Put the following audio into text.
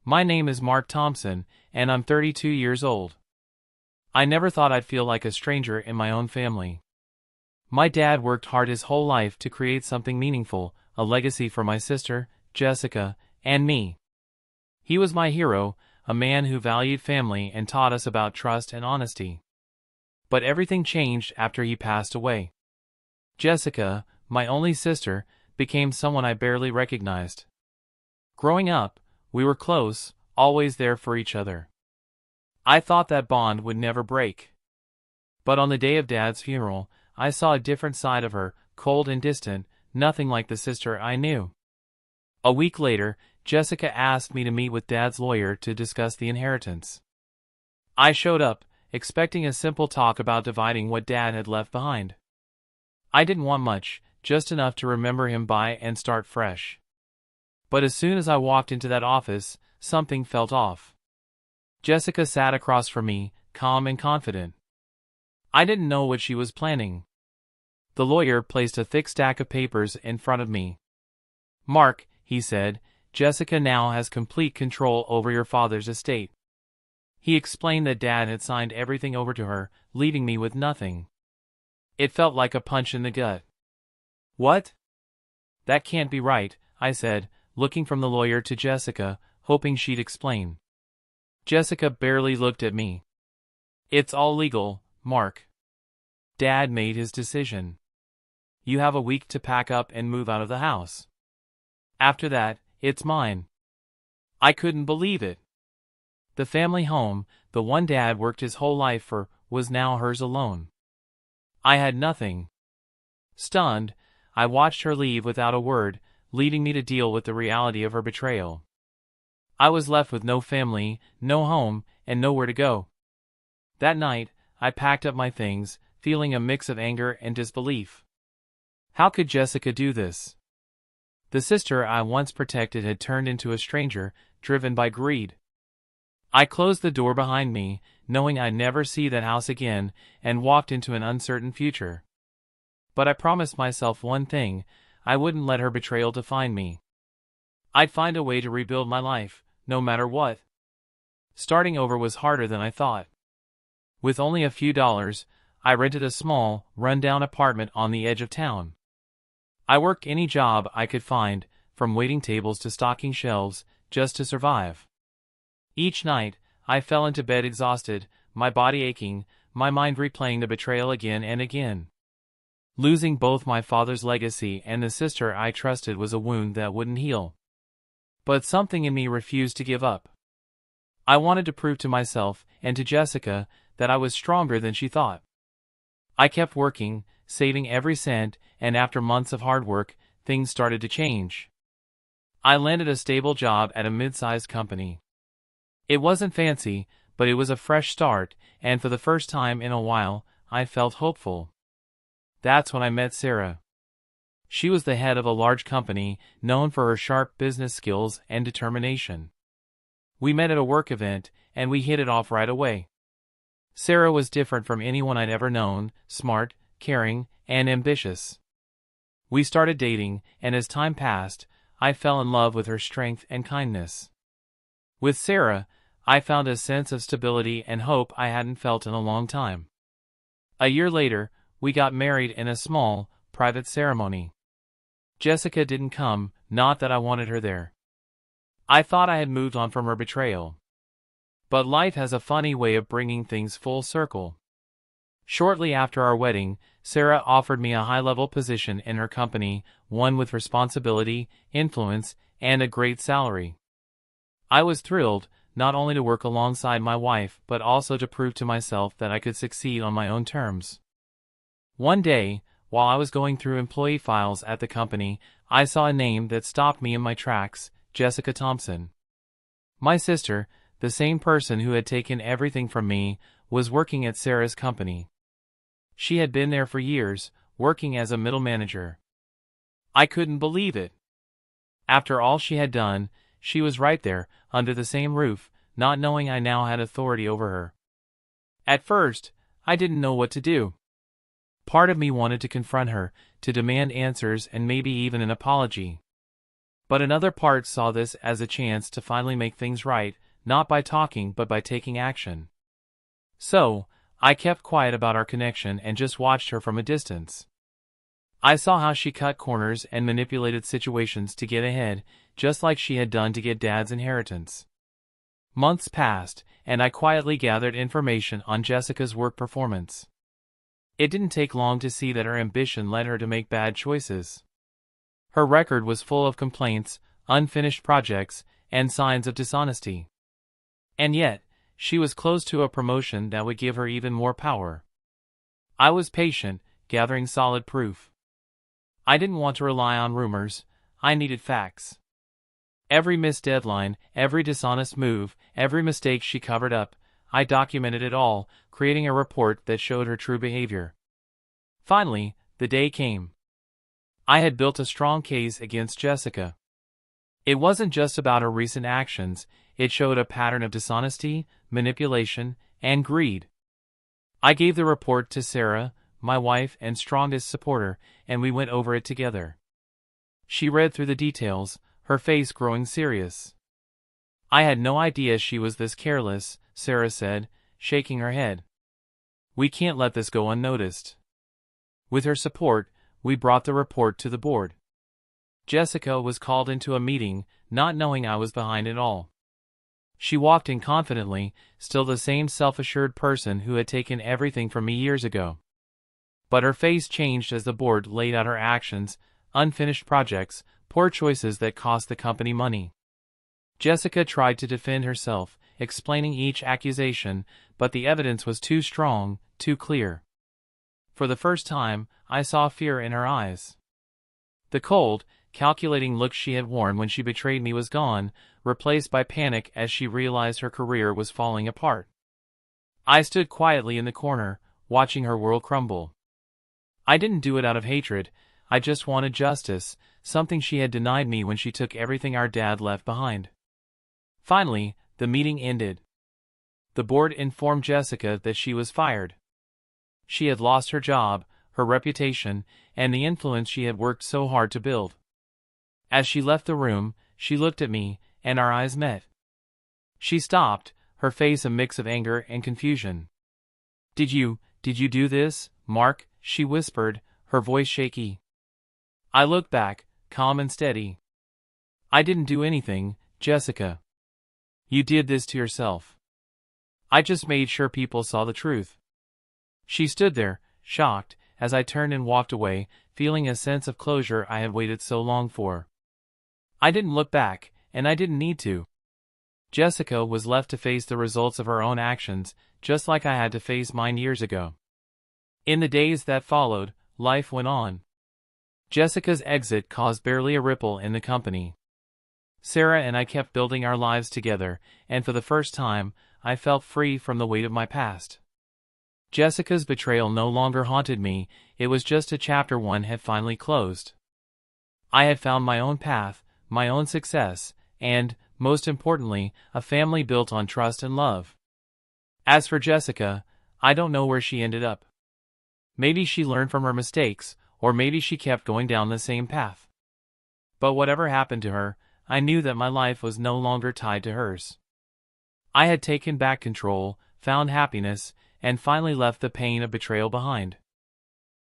My name is Mark Thompson, and I'm 32 years old. I never thought I'd feel like a stranger in my own family. My dad worked hard his whole life to create something meaningful, a legacy for my sister, Jessica, and me. He was my hero, a man who valued family and taught us about trust and honesty. But everything changed after he passed away. Jessica, my only sister, became someone I barely recognized. Growing up, we were close, always there for each other. I thought that bond would never break. But on the day of Dad's funeral, I saw a different side of her, cold and distant, nothing like the sister I knew. A week later, Jessica asked me to meet with Dad's lawyer to discuss the inheritance. I showed up, expecting a simple talk about dividing what Dad had left behind. I didn't want much, just enough to remember him by and start fresh. But as soon as I walked into that office, something felt off. Jessica sat across from me, calm and confident. I didn't know what she was planning. The lawyer placed a thick stack of papers in front of me. "Mark," he said, "Jessica now has complete control over your father's estate." He explained that Dad had signed everything over to her, leaving me with nothing. It felt like a punch in the gut. "What? That can't be right," I said, looking from the lawyer to Jessica, hoping she'd explain. Jessica barely looked at me. "It's all legal, Mark. Dad made his decision. You have a week to pack up and move out of the house. After that, it's mine." I couldn't believe it. The family home, the one Dad worked his whole life for, was now hers alone. I had nothing. Stunned, I watched her leave without a word, leaving me to deal with the reality of her betrayal. I was left with no family, no home, and nowhere to go. That night, I packed up my things, feeling a mix of anger and disbelief. How could Jessica do this? The sister I once protected had turned into a stranger, driven by greed. I closed the door behind me, knowing I'd never see that house again, and walked into an uncertain future. But I promised myself one thing: I wouldn't let her betrayal define me. I'd find a way to rebuild my life, no matter what. Starting over was harder than I thought. With only a few dollars, I rented a small, run-down apartment on the edge of town. I worked any job I could find, from waiting tables to stocking shelves, just to survive. Each night, I fell into bed exhausted, my body aching, my mind replaying the betrayal again and again. Losing both my father's legacy and the sister I trusted was a wound that wouldn't heal. But something in me refused to give up. I wanted to prove to myself, and to Jessica, that I was stronger than she thought. I kept working, saving every cent, and after months of hard work, things started to change. I landed a stable job at a mid-sized company. It wasn't fancy, but it was a fresh start, and for the first time in a while, I felt hopeful. That's when I met Sarah. She was the head of a large company, known for her sharp business skills and determination. We met at a work event, and we hit it off right away. Sarah was different from anyone I'd ever known, smart, caring, and ambitious. We started dating, and as time passed, I fell in love with her strength and kindness. With Sarah, I found a sense of stability and hope I hadn't felt in a long time. A year later, we got married in a small, private ceremony. Jessica didn't come, not that I wanted her there. I thought I had moved on from her betrayal. But life has a funny way of bringing things full circle. Shortly after our wedding, Sarah offered me a high-level position in her company, one with responsibility, influence, and a great salary. I was thrilled, not only to work alongside my wife but also to prove to myself that I could succeed on my own terms. One day, while I was going through employee files at the company, I saw a name that stopped me in my tracks: Jessica Thompson. My sister, the same person who had taken everything from me, was working at Sarah's company. She had been there for years, working as a middle manager. I couldn't believe it. After all she had done, she was right there, under the same roof, not knowing I now had authority over her. At first, I didn't know what to do. Part of me wanted to confront her, to demand answers and maybe even an apology. But another part saw this as a chance to finally make things right, not by talking but by taking action. So, I kept quiet about our connection and just watched her from a distance. I saw how she cut corners and manipulated situations to get ahead, just like she had done to get Dad's inheritance. Months passed, and I quietly gathered information on Jessica's work performance. It didn't take long to see that her ambition led her to make bad choices. Her record was full of complaints, unfinished projects, and signs of dishonesty. And yet, she was close to a promotion that would give her even more power. I was patient, gathering solid proof. I didn't want to rely on rumors, I needed facts. Every missed deadline, every dishonest move, every mistake she covered up, I documented it all, creating a report that showed her true behavior. Finally, the day came. I had built a strong case against Jessica. It wasn't just about her recent actions, it showed a pattern of dishonesty, manipulation, and greed. I gave the report to Sarah, my wife and strongest supporter, and we went over it together. She read through the details, her face growing serious. I had no idea she was this careless, Sarah said, shaking her head. We can't let this go unnoticed. With her support, we brought the report to the board. Jessica was called into a meeting, not knowing I was behind it all. She walked in confidently, still the same self-assured person who had taken everything from me years ago. But her face changed as the board laid out her actions, unfinished projects, poor choices that cost the company money. Jessica tried to defend herself, explaining each accusation, but the evidence was too strong, too clear. For the first time, I saw fear in her eyes. The cold, calculating look she had worn when she betrayed me was gone, replaced by panic as she realized her career was falling apart. I stood quietly in the corner, watching her world crumble. I didn't do it out of hatred, I just wanted justice, something she had denied me when she took everything our dad left behind. Finally, the meeting ended. The board informed Jessica that she was fired. She had lost her job, her reputation, and the influence she had worked so hard to build. As she left the room, she looked at me, and our eyes met. She stopped, her face a mix of anger and confusion. Did you do this, Mark?" she whispered, her voice shaky. I looked back, calm and steady. "I didn't do anything, Jessica. You did this to yourself. I just made sure people saw the truth." She stood there, shocked, as I turned and walked away, feeling a sense of closure I had waited so long for. I didn't look back, and I didn't need to. Jessica was left to face the results of her own actions, just like I had to face mine years ago. In the days that followed, life went on. Jessica's exit caused barely a ripple in the company. Sarah and I kept building our lives together, and for the first time, I felt free from the weight of my past. Jessica's betrayal no longer haunted me, it was just a chapter one had finally closed. I had found my own path, my own success, and, most importantly, a family built on trust and love. As for Jessica, I don't know where she ended up. Maybe she learned from her mistakes, or maybe she kept going down the same path. But whatever happened to her, I knew that my life was no longer tied to hers. I had taken back control, found happiness, and finally left the pain of betrayal behind.